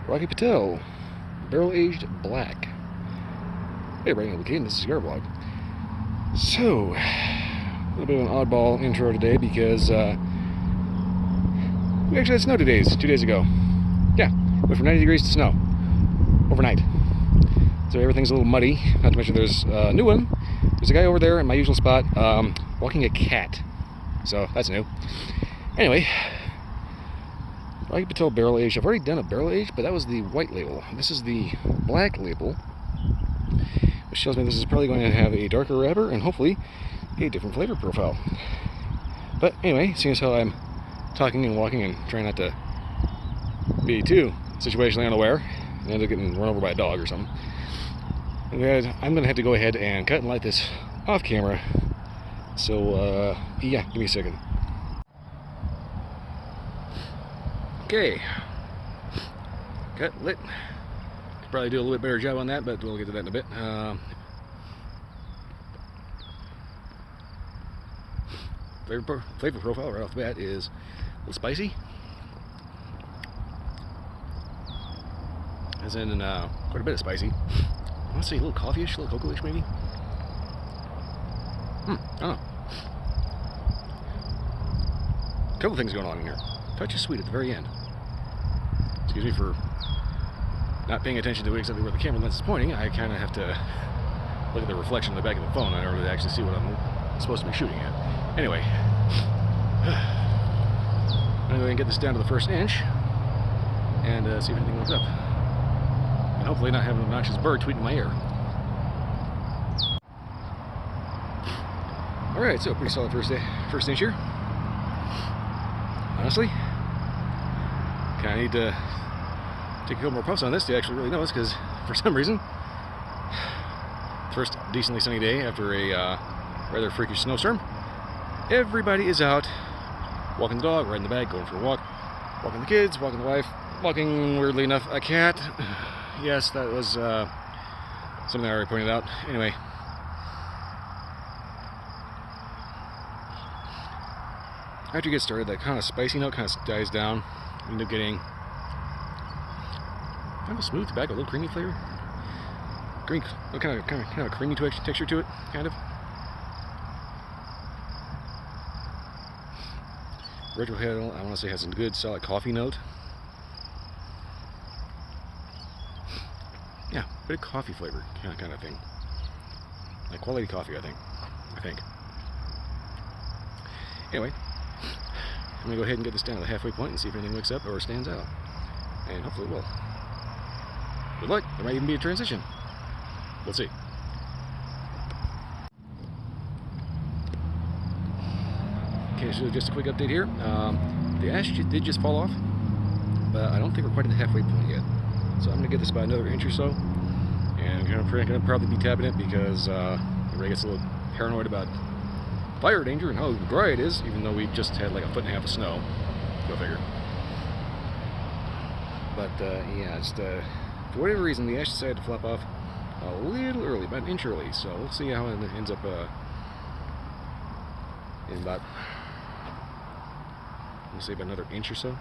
Rocky Patel, Barrel Aged Black. Hey, everybody, this is Cigar Vlog. So, a little bit of an oddball intro today because we actually had snow 2 days ago. Yeah, went from 90 degrees to snow overnight. So everything's a little muddy. Not to mention there's a new one. There's a guy over there in my usual spot walking a cat. So that's new. Anyway, Rocky Patel Barrel Aged. I've already done a barrel aged, but that was the white label. This is the black label, which tells me this is probably going to have a darker wrapper and hopefully a different flavor profile. But anyway, seeing as how I'm talking and walking and trying not to be too situationally unaware and end up getting run over by a dog or something, I'm going to have to go ahead and cut and light this off camera. So yeah, give me a second. Okay, cut, lit. Could probably do a little bit better job on that, but we'll get to that in a bit. Flavor profile right off the bat is a little spicy, as in quite a bit of spicy. I want to say a little coffee-ish, a little cocoa-ish maybe. I don't know. A couple things going on in here. Touch of sweet at the very end. Excuse me for not paying attention to exactly where the camera lens is pointing. I kind of have to look at the reflection in the back of the phone in order to actually see what I'm supposed to be shooting at. Anyway, I'm going to go ahead and get this down to the first inch and see if anything comes up. And hopefully not have an obnoxious bird tweeting in my ear. Alright, so pretty solid first inch here. Honestly, kind of need to take a couple more puffs on this to actually really notice, because for some reason, first decently sunny day after a rather freakish snowstorm, everybody is out walking the dog, riding the bike, going for a walk, walking the kids, walking the wife, walking, weirdly enough, a cat. Yes, that was something I already pointed out. Anyway, after you get started, that kind of spicy note kind of dies down. You end up getting kind of a smooth tobacco, a little creamy flavor. Green, kind of a creamy texture to it, kind of. Retrohead, I want to say, has a good solid coffee note. Yeah, bit of coffee flavor, kind of thing. Like quality coffee, I think. Anyway, I'm going to go ahead and get this down to the halfway point and see if anything wakes up or stands out. And hopefully it will. Good luck. There might even be a transition. Let's see. Okay, so just a quick update here. The ash did just fall off, but I don't think we're quite at the halfway point yet. So I'm going to get this by another inch or so. And I'm going to probably be tapping it because everybody gets a little paranoid about fire danger and how dry it is, even though we just had like 1.5 feet of snow. Go figure. But yeah, just for whatever reason, the ash decided to flop off a little early, about an inch early. So we'll see how it ends up in about, let's say, about another inch or so.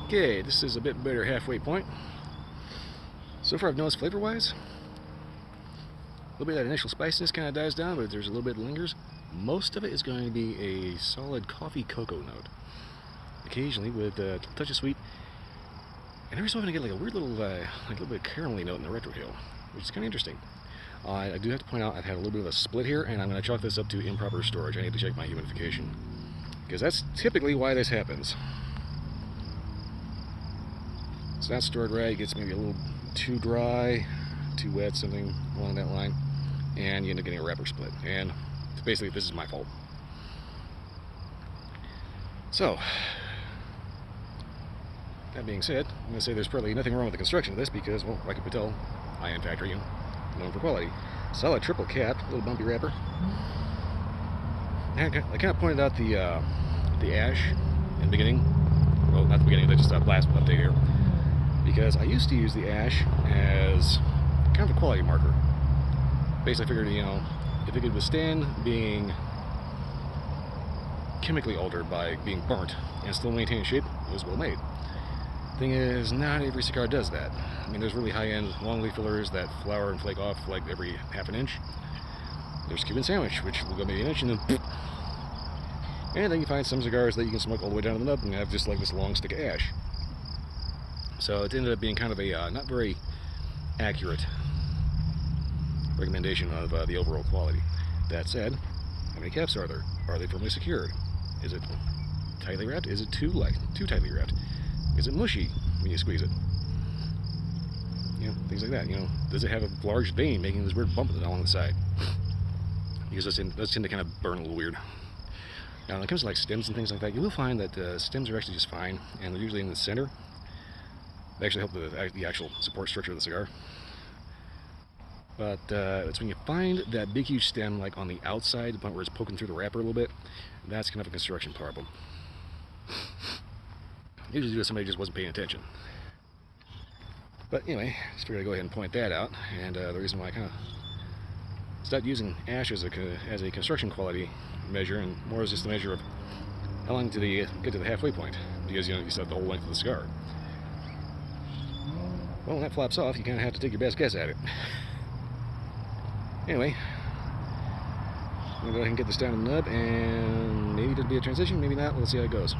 Okay, this is a bit better halfway point. So far I've noticed flavor-wise, a little bit of that initial spiciness kind of dies down, but there's a little bit that lingers. Most of it is going to be a solid coffee cocoa note. Occasionally with a touch of sweet. And every so often I get like a weird little, like a little bit of caramelly note in the retrotail, which is kind of interesting. I do have to point out I've had a little bit of a split here, and I'm going to chalk this up to improper storage. I need to check my humidification, because that's typically why this happens. It's not stored right, it gets maybe a little too dry, too wet, something along that line, and you end up getting a wrapper split. And basically, this is my fault. So, that being said, I'm going to say there's probably nothing wrong with the construction of this because, well, Rocky Patel, high-end factory, known for quality. Solid triple cap, little bumpy wrapper. I kind of pointed out the ash in the beginning. Well, not the beginning, that's just a last update here. Because I used to use the ash as kind of a quality marker. Basically, I figured, if it could withstand being chemically altered by being burnt and still maintain its shape, it was well made. Thing is, not every cigar does that. I mean, there's really high-end long leaf fillers that flower and flake off like every half an inch. There's Cuban sandwich, which will go maybe an inch and then and then you find some cigars that you can smoke all the way down to the nub and have just like this long stick of ash. So it ended up being kind of a not very accurate recommendation of the overall quality. That said, how many caps are there? Are they firmly secured? Is it tightly wrapped? Is it too tightly wrapped? Is it mushy when you squeeze it? You know, things like that. You know, does it have a large vein making this weird bump along the side? Because those tend to kind of burn a little weird. Now, when it comes to like stems and things like that, you will find that stems are actually just fine, and they're usually in the center. They actually help the actual support structure of the cigar. But it's when you find that big huge stem like on the outside, the point where it's poking through the wrapper a little bit, that's kind of a construction problem. Usually due to somebody just wasn't paying attention. But anyway, just figured I'd go ahead and point that out, and the reason why I kind of stopped using ash as a construction quality measure, and more as just a measure of how long to get to the halfway point, because you know you set the whole length of the cigar. Well, when that flops off, you kind of have to take your best guess at it. Anyway, I'm going to go ahead and get this down in the nub, and maybe there'll be a transition, maybe not. We'll see how it goes.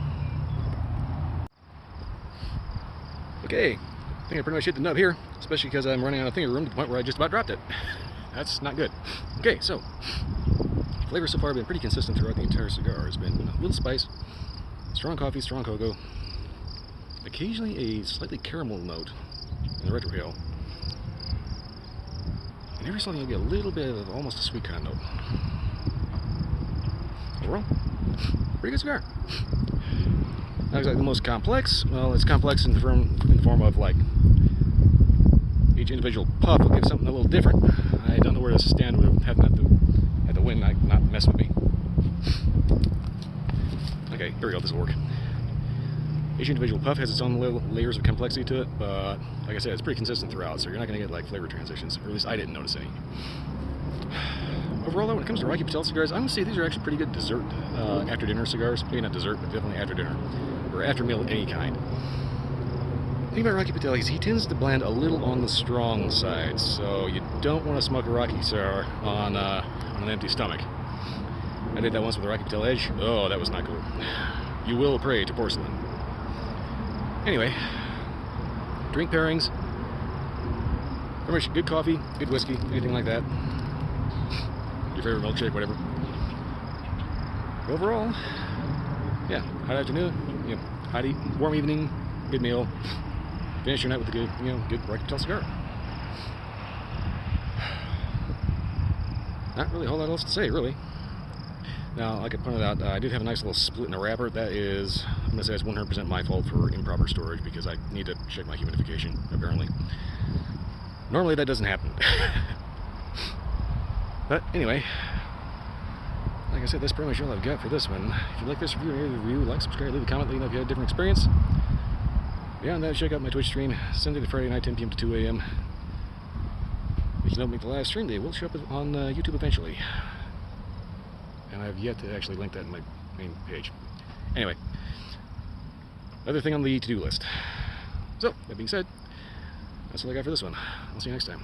Okay, I think I pretty much hit the nub here, especially because I'm running out of finger room to the point where I just about dropped it. That's not good. Okay, so flavor so far have been pretty consistent throughout the entire cigar. It's been a little spice, strong coffee, strong cocoa, occasionally a slightly caramel note in the retrohale, and every so often maybe a little bit of almost a sweet kind of note. Overall, pretty good cigar. Not exactly the most complex. Well, it's complex in the form of like each individual puff will give something a little different. I don't know where to stand with having at the wind not mess with me. Okay, here we go. This will work. Each individual puff has its own little layers of complexity to it, but like I said, it's pretty consistent throughout, so you're not going to get like flavor transitions, or at least I didn't notice any. Overall, though, when it comes to Rocky Patel cigars, I'm going to say these are actually pretty good dessert after dinner cigars. Maybe not dessert, but definitely after dinner or after meal of any kind. The thing about Rocky Patel is he tends to blend a little on the strong side, so you don't want to smoke a Rocky cigar on an empty stomach. I did that once with a Rocky Patel Edge. Oh, that was not cool. You will pray to porcelain. Anyway, drink pairings, pretty much good coffee, good whiskey, anything like that. Your favorite milkshake, whatever. Overall, yeah, hot afternoon, you know, hot warm evening, good meal. Finish your night with a good, good Rocky Patel cigar. Not really a whole lot else to say, really. Now, like I pointed out, I did have a nice little split in the wrapper. That is, I'm going to say it's 100% my fault for improper storage because I need to check my humidification, apparently. Normally that doesn't happen. But anyway, like I said, that's pretty much all I've got for this one. If you like this review, like, subscribe, leave a comment, let me know if you had a different experience. Beyond that, check out my Twitch stream, Sunday to Friday night, 10 p.m. to 2 a.m. If you don't make the live stream, they will show up on YouTube eventually. And I've yet to actually link that in my main page. Anyway, another thing on the to-do list. So, that being said, that's all I got for this one. I'll see you next time.